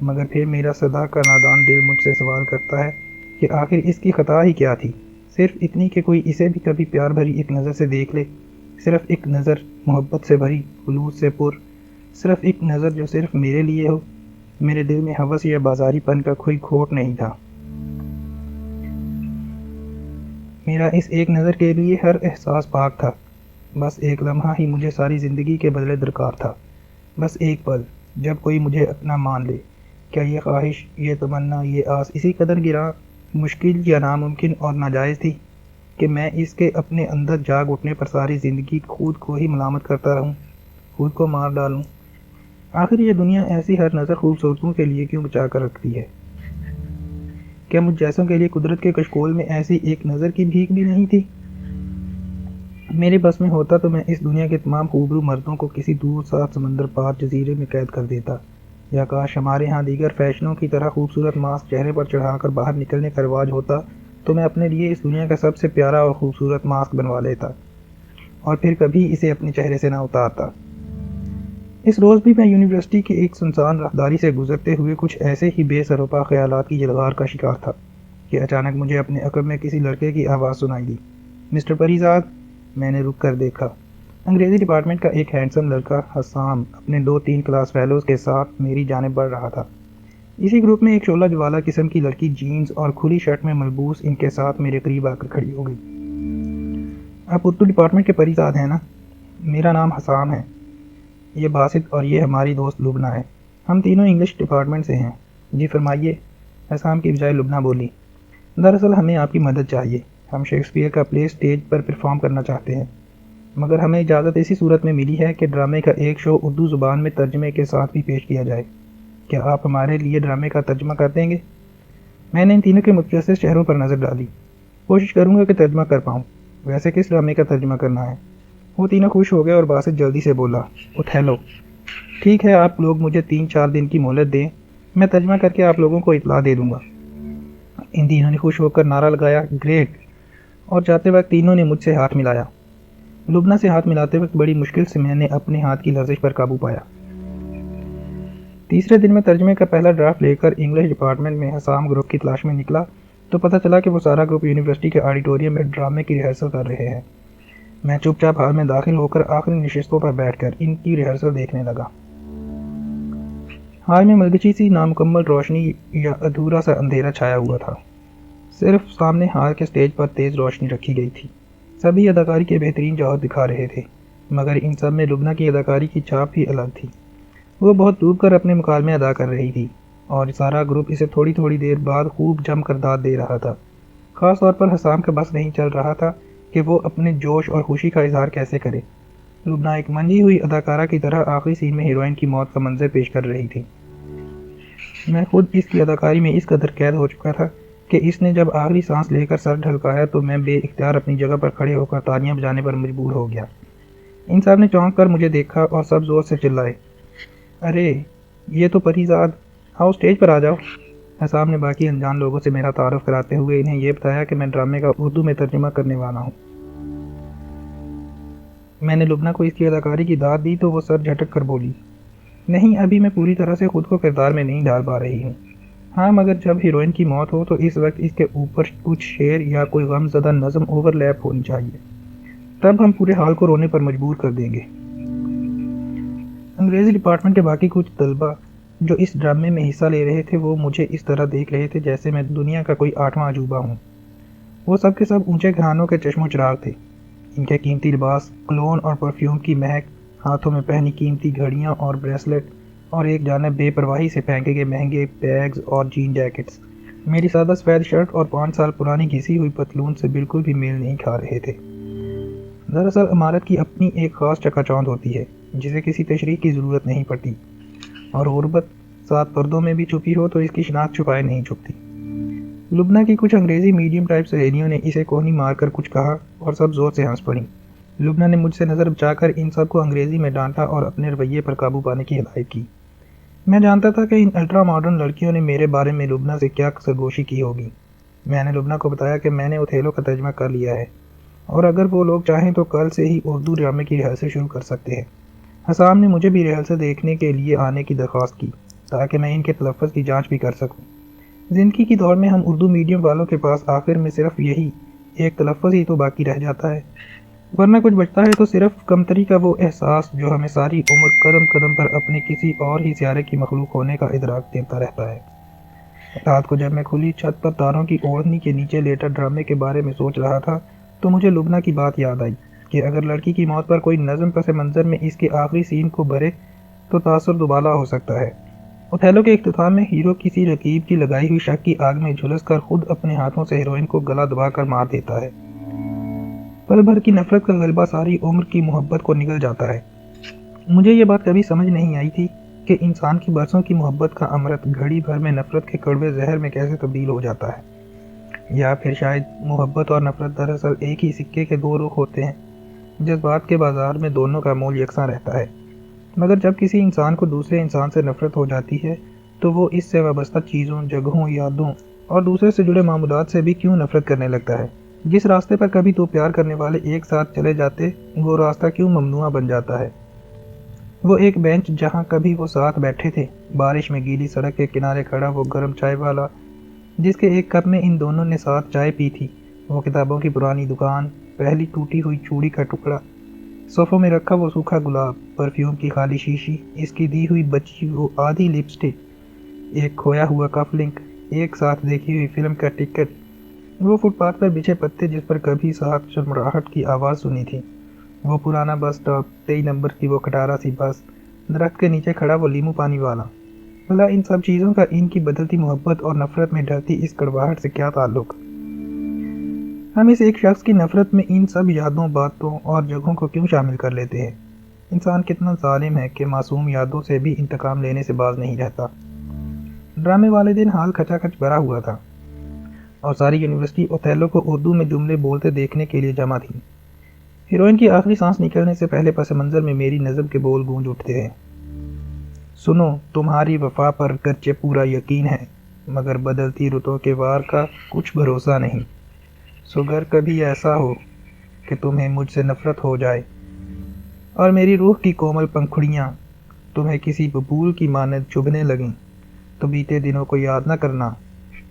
مگر پھر میرا صدا کا نادان دل مجھ سے سوال کرتا ہے کہ آخر اس کی خطا ہی کیا تھی؟ صرف اتنی کہ کوئی اسے بھی کبھی پیار بھری ایک نظر سے دیکھ لے، صرف ایک نظر محبت سے بھری، خلوص سے پر، صرف ایک نظر جو صرف میرے لیے ہو۔ میرے دل میں ہوس یا بازاری پن کا کوئی کھوٹ نہیں تھا۔ میرا اس ایک نظر کے لیے ہر احساس پاک تھا۔ بس ایک لمحہ ہی مجھے ساری زندگی کے بدلے درکار تھا، بس ایک پل جب کوئی مجھے اپنا مان لے۔ کیا یہ خواہش، یہ تمنا، یہ آس اسی قدر گراں، مشکل یا ناممکن اور ناجائز تھی کہ میں اس کے اپنے اندر جاگ اٹھنے پر ساری زندگی خود کو ہی ملامت کرتا رہوں، خود کو مار ڈالوں؟ آخر یہ دنیا ایسی ہر نظر خوبصورتوں کے لیے کیوں بچا کر رکھتی ہے؟ کیا مجھ جیسوں کے لیے قدرت کے کشکول میں ایسی ایک نظر کی بھیک بھی نہیں تھی؟ میرے بس میں ہوتا تو میں اس دنیا کے تمام خوبرو مردوں کو کسی دور سات سمندر پار جزیرے میں قید کر دیتا، یا کاش ہمارے ہاں دیگر فیشنوں کی طرح خوبصورت ماسک چہرے پر چڑھا کر باہر نکلنے کا رواج ہوتا تو میں اپنے لیے اس دنیا کا سب سے پیارا اور خوبصورت ماسک بنوا لیتا، اور پھر کبھی اسے اپنے چہرے سے نہ اتارتا۔ اس روز بھی میں یونیورسٹی کی ایک سنسان راہداری سے گزرتے ہوئے کچھ ایسے ہی بے سروپا خیالات کی یلغار کا شکار تھا کہ اچانک مجھے اپنے عقب میں کسی لڑکے کی آواز سنائی دی، مسٹر پریزاد۔ میں نے رک کر دیکھا۔ انگریزی ڈپارٹمنٹ کا ایک ہینڈسم لڑکا حسام اپنے 2-3 کلاس فیلوز کے ساتھ میری جانب بڑھ رہا تھا۔ اسی گروپ میں ایک شعلہ جوالا قسم کی لڑکی جینز اور کھلی شرٹ میں ملبوس ان کے ساتھ میرے قریب آ کر کھڑی ہو گئی۔ آپ اردو ڈپارٹمنٹ کے پریزاد ہیں نا؟ میرا نام حسام ہے، یہ باسط اور یہ ہماری دوست لبنہ ہے، ہم تینوں انگلش ڈپارٹمنٹ سے ہیں۔ جی فرمائیے، حسام کی بجائے لبنہ بولی۔ دراصل ہمیں آپ کی مدد چاہیے، ہم شیکسپیئر کا پلے اسٹیج پر پرفارم کرنا چاہتے ہیں، مگر ہمیں اجازت اسی صورت میں ملی ہے کہ ڈرامے کا ایک شو اردو زبان میں ترجمے کے ساتھ بھی پیش کیا جائے۔ کیا آپ ہمارے لیے ڈرامے کا ترجمہ کر دیں گے؟ میں نے ان تینوں کے متجسس چہروں پر نظر ڈالی۔ کوشش کروں گا کہ ترجمہ کر پاؤں۔ ویسے کس ڈرامے کا ترجمہ کرنا ہے؟ وہ تینوں خوش ہو گئے اور باسط جلدی سے بولا، اوتھیلو۔ ٹھیک ہے، آپ لوگ مجھے 3-4 دن کی مہلت دیں، میں ترجمہ کر کے آپ لوگوں کو اطلاع دے دوں گا۔ ان تینوں نے خوش ہو کر نعرہ لگایا، گریٹ! اور جاتے وقت تینوں نے مجھ سے ہاتھ ملایا۔ لبنہ سے ہاتھ ملاتے وقت بڑی مشکل سے میں نے اپنے ہاتھ کی لرزش پر قابو پایا۔ تیسرے دن میں ترجمے کا پہلا ڈرافٹ لے کر انگلش ڈپارٹمنٹ میں حسام گروپ کی تلاش میں نکلا تو پتہ چلا کہ وہ سارا گروپ یونیورسٹی کے آڈیٹوریم میں ڈرامے کی ریہرسل کر رہے ہیں۔ میں چپ چاپ ہال میں داخل ہو کر آخری نشستوں پر بیٹھ کر ان کی ریہرسل دیکھنے لگا۔ ہال میں ملگچی سی نامکمل روشنی یا ادھورا سا اندھیرا چھایا ہوا تھا۔ صرف سامنے ہال کے سٹیج پر تیز روشنی رکھی گئی تھی۔ سبھی اداکاری کے بہترین جوہر دکھا رہے تھے، مگر ان سب میں لبنہ کی اداکاری کی چھاپ بھی الگ تھی۔ وہ بہت ڈوب کر اپنے مکالمے ادا کر رہی تھی اور سارا گروپ اسے تھوڑی تھوڑی دیر بعد خوب جم کر داد دے رہا تھا۔ خاص طور پر حسام کا بس نہیں چل رہا تھا کہ وہ اپنے جوش اور خوشی کا اظہار کیسے کرے۔ لبنہ ایک منجھی ہوئی اداکارہ کی طرح آخری سین میں ہیروئن کی موت کا منظر پیش کر رہی تھی۔ میں خود اس کی اداکاری میں اس قدر قید ہو چکا تھا کہ اس نے جب آخری سانس لے کر سر ڈھلکایا تو میں بے اختیار اپنی جگہ پر کھڑے ہو کر تالیاں بجانے پر مجبور ہو گیا۔ ان سب نے چونک کر مجھے دیکھا اور سب زور سے چلائے، ارے یہ تو پریزاد، آؤ اسٹیج پر آ جاؤ۔ حسام نے باقی انجان لوگوں سے میرا تعارف کراتے ہوئے انہیں یہ بتایا کہ میں ڈرامے کا اردو میں ترجمہ کرنے والا ہوں۔ میں نے لبنہ کو اس کی اداکاری کی داد دی تو وہ سر جھٹک کر بولی، نہیں، ابھی میں پوری طرح سے خود کو کردار میں نہیں ڈال پا رہی ہوں۔ ہاں، مگر جب ہیروئن کی موت ہو تو اس وقت اس کے اوپر کچھ شعر یا کوئی غم زدہ نظم اوور لیپ ہونی چاہیے، تب ہم پورے حال کو رونے پر مجبور کر دیں گے۔ انگریزی ڈپارٹمنٹ کے باقی کچھ طلبہ جو اس ڈرامے میں حصہ لے رہے تھے وہ مجھے اس طرح دیکھ رہے تھے جیسے میں دنیا کا کوئی 8واں عجوبہ ہوں۔ وہ سب کے سب اونچے گھرانوں کے چشم و چراغ تھے۔ ان کے قیمتی لباس، کلون اور پرفیوم کی مہک، ہاتھوں میں پہنی قیمتی گھڑیاں اور بریسلٹ، اور ایک جانب بے پرواہی سے پھینکے گئے مہنگے بیگز اور جین جیکٹس میری سادہ سفید شرٹ اور 5 سال پرانی گھسی ہوئی پتلون سے بالکل بھی میل نہیں کھا رہے تھے۔ دراصل عمارت کی اپنی ایک خاص چکا چوند ہوتی ہے جسے کسی تشریح کی ضرورت نہیں پڑتی، اور غربت 7 پردوں میں بھی چھپی ہو تو اس کی شناخت چھپائے نہیں چھپتی۔ لبنہ کی کچھ انگریزی میڈیم ٹائپ سہیلیوں نے اسے کوہنی مار کر کچھ کہا اور سب زور سے ہنس پڑیں۔ لبنہ نے مجھ سے نظر بچا کر ان سب کو انگریزی میں ڈانٹا اور اپنے رویے پر قابو پانے کی ہدایت کی۔ میں جانتا تھا کہ ان الٹرا ماڈرن لڑکیوں نے میرے بارے میں لبنہ سے کیا سرگوشی کی ہوگی۔ میں نے لبنہ کو بتایا کہ میں نے اوتھیلو کا ترجمہ کر لیا ہے اور اگر وہ لوگ چاہیں تو کل سے ہی اردو ڈرامے کی ریہرسل شروع کر سکتے ہیں۔ حسام نے مجھے بھی ریہرسل دیکھنے کے لیے آنے کی درخواست کی، تاکہ میں ان کے تلفظ کی جانچ بھی کر سکوں۔ زندگی کی دور میں ہم اردو میڈیم والوں کے پاس آخر میں صرف یہی ایک تلفظ ہی تو باقی رہ جاتا ہے، ورنہ کچھ بچتا ہے تو صرف کمتری کا وہ احساس جو ہمیں ساری عمر قدم قدم پر اپنے کسی اور ہی سیارے کی مخلوق ہونے کا ادراک دیتا رہتا ہے۔ رات کو جب میں کھلی چھت پر تاروں کی اوڑھنی کے نیچے لیٹر ڈرامے کے بارے میں سوچ رہا تھا تو مجھے لبنہ کی بات یاد آئی کہ اگر لڑکی کی موت پر کوئی نظم پس منظر میں اس کے آخری سین کو بھرے تو تاثر دوبالا ہو سکتا ہے۔ اوتھیلو کے اختتام میں ہیرو کسی رقیب کی لگائی ہوئی شک کی آگ میں جھلس کر خود اپنے ہاتھوں سے ہیروئن کو گلا دبا کر مار دیتا ہے۔ پل بھر کی نفرت کا غلبہ ساری عمر کی محبت کو نگل جاتا ہے۔ مجھے یہ بات کبھی سمجھ نہیں آئی تھی کہ انسان کی برسوں کی محبت کا امرت گھڑی بھر میں نفرت کے کڑوے زہر میں کیسے تبدیل ہو جاتا ہے، یا پھر شاید محبت اور نفرت دراصل ایک ہی سکے کے دو رخ ہوتے ہیں۔ جذبات کے بازار میں دونوں کا مول یکساں رہتا ہے، مگر جب کسی انسان کو دوسرے انسان سے نفرت ہو جاتی ہے تو وہ اس سے وابستہ چیزوں، جگہوں، یادوں اور دوسرے سے جڑے معمولات سے بھی کیوں نفرت کرنے لگتا ہے۔ جس راستے پر کبھی دو پیار کرنے والے ایک ساتھ چلے جاتے وہ راستہ کیوں ممنوع بن جاتا ہے۔ وہ ایک بینچ جہاں کبھی وہ ساتھ بیٹھے تھے، بارش میں گیلی سڑک کے کنارے کھڑا وہ گرم چائے والا جس کے ایک کپ میں ان دونوں نے ساتھ چائے پی تھی، وہ کتابوں کی پرانی دکان، پہلی ٹوٹی ہوئی چوڑی کا ٹکڑا، صوفوں میں رکھا وہ سوکھا گلاب، پرفیوم کی خالی شیشی، اس کی دی ہوئی بچی وہ آدھی لپسٹک، ایک کھویا ہوا کف لنک، ایک ساتھ دیکھی ہوئی فلم کا ٹکٹ، وہ فٹ پاتھ پر بچھے پتے جس پر کبھی ساتھ چرمراہٹ کی آواز سنی تھی، وہ پرانا بس سٹاپ، 23 نمبر کی وہ کھٹارا سی بس، درخت کے نیچے کھڑا وہ لیمو پانی والا۔ بھلا ان سب چیزوں کا ان کی بدلتی محبت اور نفرت میں ڈھلتی اس کڑواہٹ سے کیا تعلق؟ ہم اس ایک شخص کی نفرت میں ان سب یادوں، باتوں اور جگہوں کو کیوں شامل کر لیتے ہیں؟ انسان کتنا ظالم ہے کہ معصوم یادوں سے بھی انتقام لینے سے باز نہیں رہتا۔ ڈرامے والے دن حال کھچا کھچ بھرا ہوا تھا اور ساری یونیورسٹی اوتھیلو کو اردو میں جملے بولتے دیکھنے کے لیے جمع تھی۔ ہیروئن کی آخری سانس نکلنے سے پہلے پس منظر میں میری نظم کے بول گونج اٹھتے ہیں۔ سنو، تمہاری وفا پر گرچہ پورا یقین ہے، مگر بدلتی رتوں کے وار کا کچھ بھروسہ نہیں۔ سو گر کبھی ایسا ہو کہ تمہیں مجھ سے نفرت ہو جائے اور میری روح کی کومل پنکھڑیاں تمہیں کسی ببول کی مانند چبھنے لگیں، تو بیتے دنوں کو یاد نہ کرنا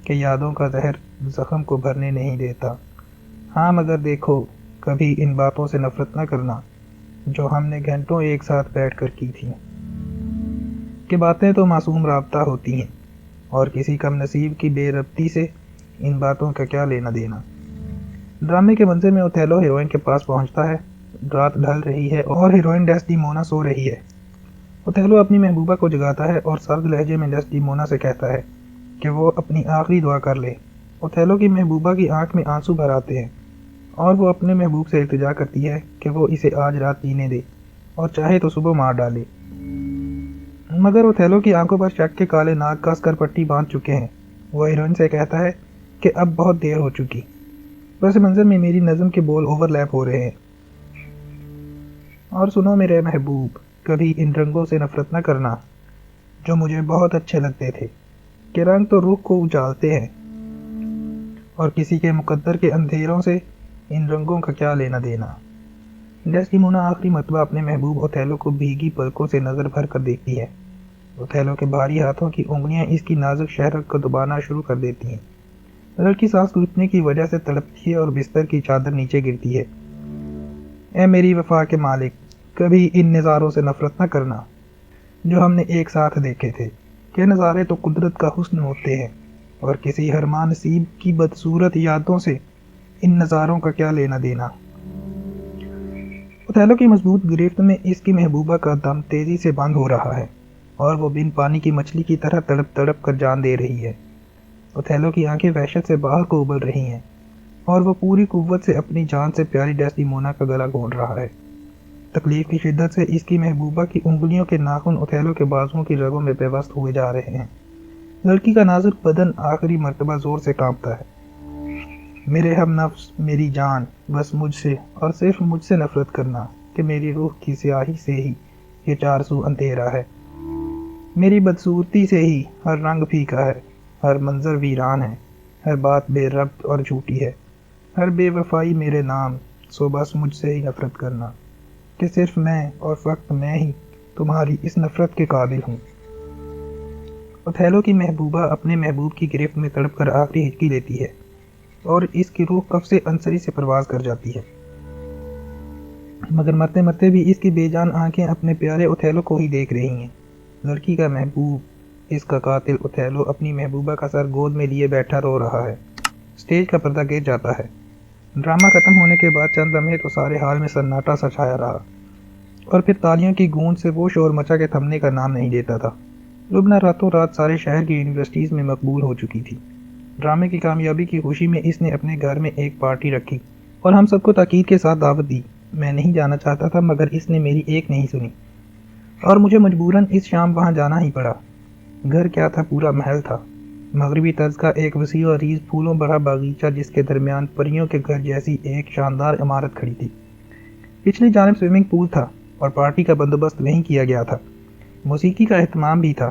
کہ یادوں کا زہر زخم کو بھرنے نہیں دیتا۔ ہاں مگر دیکھو، کبھی ان باتوں سے نفرت نہ کرنا جو ہم نے گھنٹوں ایک ساتھ بیٹھ کر کی تھیں، کہ باتیں تو معصوم رابطہ ہوتی ہیں اور کسی کم نصیب کی بے ربطی سے ان باتوں کا کیا لینا دینا۔ ڈرامے کے منظر میں اوتھیلو ہیروئن کے پاس پہنچتا ہے، رات ڈھل رہی ہے اور ہیروئن ڈیسڈیمونا سو رہی ہے۔ اوتھیلو اپنی محبوبہ کو جگاتا ہے اور سرد لہجے میں ڈیسڈیمونا سے کہتا ہے کہ وہ اپنی آخری دعا کر لے۔ اوتھیلو کی محبوبہ کی آنکھ میں آنسو بھر آتے ہیں اور وہ اپنے محبوب سے التجا کرتی ہے کہ وہ اسے آج رات جینے دے اور چاہے تو صبح مار ڈالے، مگر اوتھیلو کی آنکھوں پر شک کے کالے ناگ کس کر پٹی باندھ چکے ہیں۔ وہ ہیروئن سے کہتا ہے کہ اب بہت دیر ہو چکی۔ پس منظر میں میری نظم کے بول اوور لیپ ہو رہے ہیں۔ اور سنو میرے محبوب، کبھی ان رنگوں سے نفرت نہ کرنا جو مجھے بہت اچھے لگتے تھے، کہ رنگ تو روح کو اجالتے ہیں اور کسی کے مقدر کے اندھیروں سے ان رنگوں کا کیا لینا دینا۔ ڈیسڈیمونا آخری مرتبہ اپنے محبوب اوتھیلو کو بھیگی پلکوں سے نظر بھر کر دیکھتی ہے۔ اوتھیلو کے بھاری ہاتھوں کی انگلیاں اس کی نازک شہرت کو دبانا شروع کر دیتی ہیں۔ لڑکی سانس گھٹنے کی وجہ سے تڑپتی ہے اور بستر کی چادر نیچے گرتی ہے۔ اے میری وفا کے مالک، کبھی ان نظاروں سے نفرت نہ کرنا جو ہم نے ایک ساتھ دیکھے تھے، کہ نظارے تو قدرت کا حسن ہوتے ہیں اور کسی ہرما نصیب کی بدصورت یادوں سے ان نظاروں کا کیا لینا دینا۔ اوتھیلو کی مضبوط گرفت میں اس کی محبوبہ کا دم تیزی سے بند ہو رہا ہے اور وہ بن پانی کی مچھلی کی طرح تڑپ تڑپ کر جان دے رہی ہے۔ اوتھیلو کی آنکھیں وحشت سے باہر کو ابل رہی ہیں اور وہ پوری قوت سے اپنی جان سے پیاری ڈیسڈیمونا کا گلا گھونٹ رہا ہے۔ تکلیف کی شدت سے اس کی محبوبہ کی انگلیوں کے ناخن اوتھیلو کے بازوؤں کی رگوں میں پیوست ہوئے جا رہے ہیں۔ لڑکی کا نازک بدن آخری مرتبہ زور سے کانپتا ہے۔ میرے ہم نفس، میری جان، بس مجھ سے اور صرف مجھ سے نفرت کرنا کہ میری روح کی سیاہی سے ہی یہ چار سو اندھیرا ہے۔ میری بدصورتی سے ہی ہر رنگ پھیکا ہے، ہر منظر ویران ہے، ہر بات بے ربط اور جھوٹی ہے، ہر بے وفائی میرے نام، سو بس مجھ سے ہی نفرت کرنا کہ صرف میں اور فقط میں ہی تمہاری اس نفرت کے قابل ہوں۔ اوتھیلو کی محبوبہ اپنے محبوب کی گرفت میں تڑپ کر آخری ہچکی لیتی ہے اور اس کی روح کف سے انصری سے پرواز کر جاتی ہے، مگر مرتے مرتے بھی اس کی بے جان آنکھیں اپنے پیارے اوتھیلو کو ہی دیکھ رہی ہیں۔ لڑکی کا محبوب، اس کا قاتل اوتھیلو اپنی محبوبہ کا سر گود میں لیے بیٹھا رو رہا ہے۔ اسٹیج کا پردہ گر جاتا ہے۔ ڈرامہ ختم ہونے کے بعد چند لمحے تو سارے حال میں سناٹا سا چھایا رہا، اور پھر تالیوں کی گونج سے وہ شور مچا کے تھمنے کا نام نہیں لیتا تھا۔ لبنہ راتوں رات سارے شہر کی یونیورسٹیز میں مقبول ہو چکی تھی۔ ڈرامے کی کامیابی کی خوشی میں اس نے اپنے گھر میں ایک پارٹی رکھی اور ہم سب کو تاکید کے ساتھ دعوت دی۔ میں نہیں جانا چاہتا تھا، مگر اس نے میری ایک نہیں سنی اور مجھے مجبوراً اس شام وہاں جانا ہی پڑا۔ گھر کیا تھا، پورا محل تھا، مغربی طرز کا ایک وسیع و عریض پھولوں بھرا باغیچہ جس کے درمیان پریوں کے گھر جیسی ایک شاندار عمارت کھڑی تھی۔ پچھلی جانب سوئمنگ پول تھا اور پارٹی کا بندوبست وہیں کیا گیا تھا۔ موسیقی کا اہتمام بھی تھا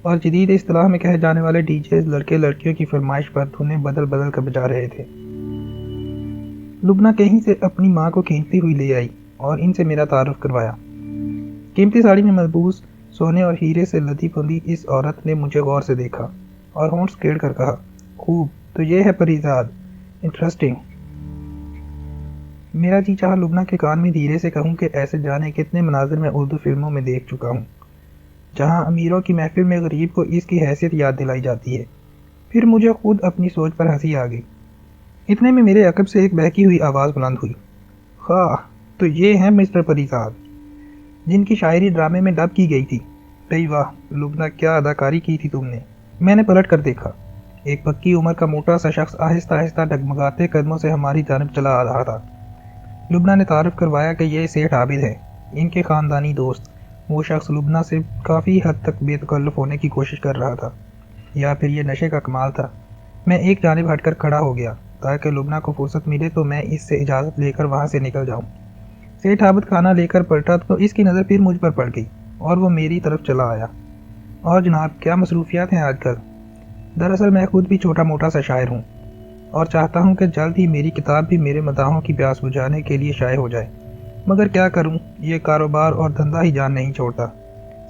اور جدید اصطلاح میں کہے جانے والے ڈی جیز لڑکے لڑکیوں کی فرمائش پر دھنیں بدل بدل کر بجا رہے تھے۔ لبنہ کہیں سے اپنی ماں کو کھینچتی ہوئی لے آئی اور ان سے میرا تعارف کروایا۔ قیمتی ساڑی میں ملبوس سونے اور ہیرے سے لدی پھندی اس عورت نے مجھے غور سے دیکھا اور ہونٹ کیڑ کر کہا، خوب، تو یہ ہے پریزاد، انٹرسٹنگ۔ میرا جی چاہا لبنہ کے کان میں دھیرے سے کہوں کہ ایسے جانے کتنے مناظر میں اردو فلموں میں دیکھ چکا ہوں، جہاں امیروں کی محفل میں غریب کو اس کی حیثیت یاد دلائی جاتی ہے۔ پھر مجھے خود اپنی سوچ پر ہنسی آ گئی۔ اتنے میں میرے عقب سے ایک بہکی ہوئی آواز بلند ہوئی، خواہ، تو یہ ہیں مسٹر پریزاد، جن کی شاعری ڈرامے میں ڈب کی گئی تھی۔ بھئی واہ لبنہ، کیا اداکاری کی تھی تم نے۔ میں نے پلٹ کر دیکھا۔ ایک پکی عمر کا موٹا سا شخص آہستہ آہستہ ڈگمگاتے قدموں سے ہماری جانب چلا آ رہا تھا۔ لبنہ نے تعارف کروایا کہ یہ سیٹھ عابد ہے، ان کے خاندانی دوست۔ وہ شخص لبنہ سے کافی حد تک بے تکلف ہونے کی کوشش کر رہا تھا، یا پھر یہ نشے کا کمال تھا۔ میں ایک جانب ہٹ کر کھڑا ہو گیا تاکہ لبنہ کو فرصت ملے تو میں اس سے اجازت لے کر وہاں سے نکل جاؤں۔ سیٹھ عابد کھانا لے کر پلٹا تو اس کی نظر پھر مجھ پر پڑ گئی اور وہ میری طرف چلا آیا۔ اور جناب، کیا مصروفیات ہیں آج کل؟ دراصل میں خود بھی چھوٹا موٹا سا شاعر ہوں اور چاہتا ہوں کہ جلد ہی میری کتاب بھی میرے مداحوں کی پیاس بجھانے کے لیے شائع ہو جائے، مگر کیا کروں، یہ کاروبار اور دھندا ہی جان نہیں چھوڑتا۔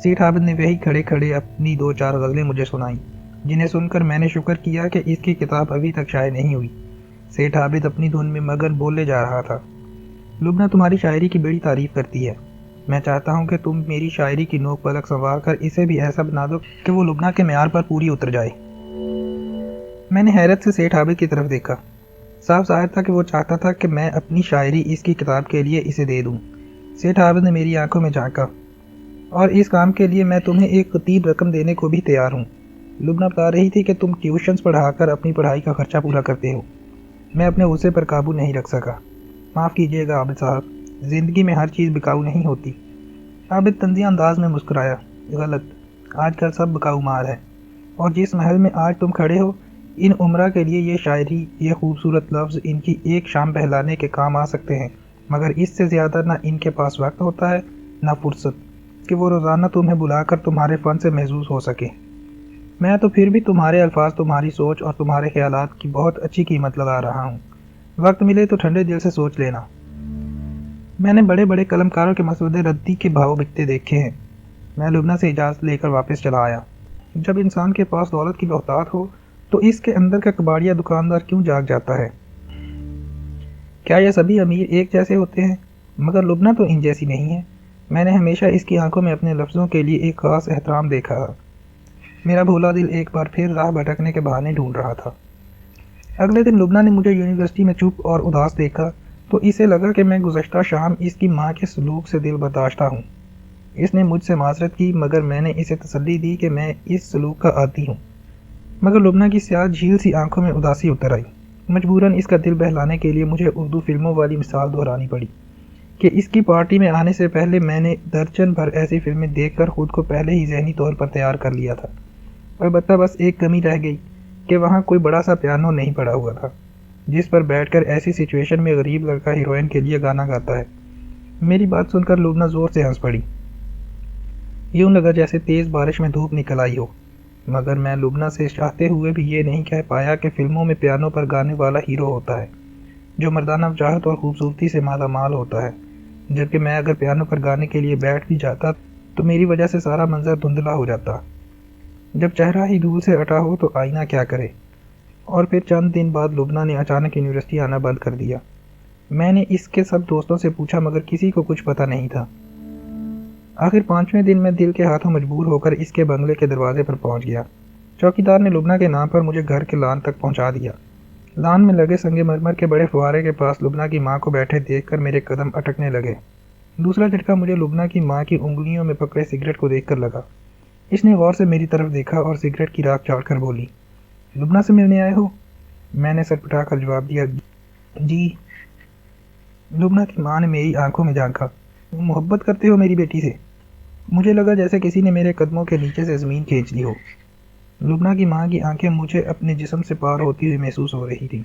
سیٹھ عابد نے وہی کھڑے کھڑے اپنی دو چار غزلیں مجھے سنائیں، جنہیں سن کر میں نے شکر کیا کہ اس کی کتاب ابھی تک شائع نہیں ہوئی۔ سیٹھ عابد اپنی دھن میں مگن بولے جا رہا تھا، لبنہ تمہاری شاعری کی بڑی تعریف کرتی ہے، میں چاہتا ہوں کہ تم میری شاعری کی نوک پلک سنوار کر اسے بھی ایسا بنا دو کہ وہ لبنہ کے معیار پر پوری اتر جائے۔ میں نے حیرت سے سیٹھ عابد کی طرف دیکھا۔ صاف ظاہر تھا کہ وہ چاہتا تھا کہ میں اپنی شاعری اس کی کتاب کے لیے اسے دے دوں۔ سیٹھ عابد نے میری آنکھوں میں جھانکا، اور اس کام کے لیے میں تمہیں ایک قطیر رقم دینے کو بھی تیار ہوں۔ لبنہ بتا رہی تھی کہ تم ٹیوشنز پڑھا کر اپنی پڑھائی کا خرچہ پورا کرتے ہو۔ میں اپنے غصے پر قابو نہیں رکھ سکا۔ معاف کیجیے گا عابد صاحب، زندگی میں ہر چیز بکاؤ نہیں ہوتی۔ عابد طنزیہ انداز میں مسکرایا، غلط، آج کل سب بکاؤ مال ہے، اور جس محل میں آج تم کھڑے ہو، ان عمرہ کے لیے یہ شاعری، یہ خوبصورت لفظ ان کی ایک شام بہلانے کے کام آ سکتے ہیں، مگر اس سے زیادہ نہ ان کے پاس وقت ہوتا ہے نہ فرصت کہ وہ روزانہ تمہیں بلا کر تمہارے فن سے محظوظ ہو سکے۔ میں تو پھر بھی تمہارے الفاظ، تمہاری سوچ اور تمہارے خیالات کی بہت اچھی قیمت لگا رہا ہوں۔ وقت ملے تو ٹھنڈے دل سے سوچ لینا۔ میں نے بڑے بڑے قلمکاروں کے مسودے ردی کے بھاؤ بکتے دیکھے ہیں۔ میں لبنہ سے اجازت لے کر واپس چلا آیا۔ جب انسان کے پاس دولت کی بہتات ہو تو اس کے اندر کا کباڑیا دکاندار کیوں جاگ جاتا ہے؟ کیا یہ سبھی امیر ایک جیسے ہوتے ہیں؟ مگر لبنہ تو ان جیسی نہیں ہے۔ میں نے ہمیشہ اس کی آنکھوں میں اپنے لفظوں کے لیے ایک خاص احترام دیکھا ہے۔ میرا بھولا دل ایک بار پھر راہ بھٹکنے کے بہانے ڈھونڈ رہا تھا۔ اگلے دن لبنہ نے مجھے یونیورسٹی میں چپ اور اداس دیکھا تو اسے لگا کہ میں گزشتہ شام اس کی ماں کے سلوک سے دل برداشتہ ہوں۔ اس نے مجھ سے معذرت کی، مگر میں نے اسے تسلی دی کہ میں اس سلوک کا عادی ہوں۔ مگر لبنہ کی سیاہ جھیل سی آنکھوں میں اداسی اتر آئی۔ مجبوراً اس کا دل بہلانے کے لیے مجھے اردو فلموں والی مثال دہرانی پڑی کہ اس کی پارٹی میں آنے سے پہلے میں نے درجن بھر ایسی فلمیں دیکھ کر خود کو پہلے ہی ذہنی طور پر تیار کر لیا تھا۔ البتہ بس ایک کمی رہ گئی کہ وہاں کوئی بڑا سا پیانو نہیں پڑا ہوا تھا جس پر بیٹھ کر ایسی سچویشن میں غریب لڑکا ہیروئن کے لیے گانا گاتا ہے۔ میری بات سن کر لبنہ زور سے ہنس پڑی۔ یوں لگا جیسے تیز بارش میں دھوپ نکل آئی ہو، مگر میں لبنہ سے چاہتے ہوئے بھی یہ نہیں کہہ پایا کہ فلموں میں پیانو پر گانے والا ہیرو ہوتا ہے جو مردانہ وجاہت اور خوبصورتی سے مالا مال ہوتا ہے، جبکہ میں اگر پیانو پر گانے کے لیے بیٹھ بھی جاتا تو میری وجہ سے سارا منظر دھندلا ہو جاتا۔ جب چہرہ ہی دھول سے اٹا ہو تو آئینہ کیا کرے۔ اور پھر چند دن بعد لبنہ نے اچانک یونیورسٹی آنا بند کر دیا۔ میں نے اس کے سب دوستوں سے پوچھا مگر کسی کو کچھ پتہ نہیں تھا۔ آخر 5ویں دن میں دل کے ہاتھوں مجبور ہو کر اس کے بنگلے کے دروازے پر پہنچ گیا۔ چوکیدار نے لبنہ کے نام پر مجھے گھر کے لان تک پہنچا دیا۔ لان میں لگے سنگ مرمر کے بڑے فوارے کے پاس لبنہ کی ماں کو بیٹھے دیکھ کر میرے قدم اٹکنے لگے۔ دوسرا جھٹکا مجھے لبنہ کی ماں کی انگلیوں میں پکڑے سگریٹ کو دیکھ کر لگا۔ اس نے غور سے میری طرف دیکھا اور سگریٹ کی راکھ چاڑ کر بولی، لبنہ سے ملنے آئے ہو؟ میں نے سر پٹا کر جواب دیا، جی۔ لبنہ کی ماں نے میری آنکھوں میں جھانکا، محبت کرتے ہو میری بیٹی سے؟ مجھے لگا جیسے کسی نے میرے قدموں کے نیچے سے زمین کھینچ لی ہو۔ لبنہ کی ماں کی آنکھیں مجھے اپنے جسم سے پار ہوتی ہوئی محسوس ہو رہی تھیں۔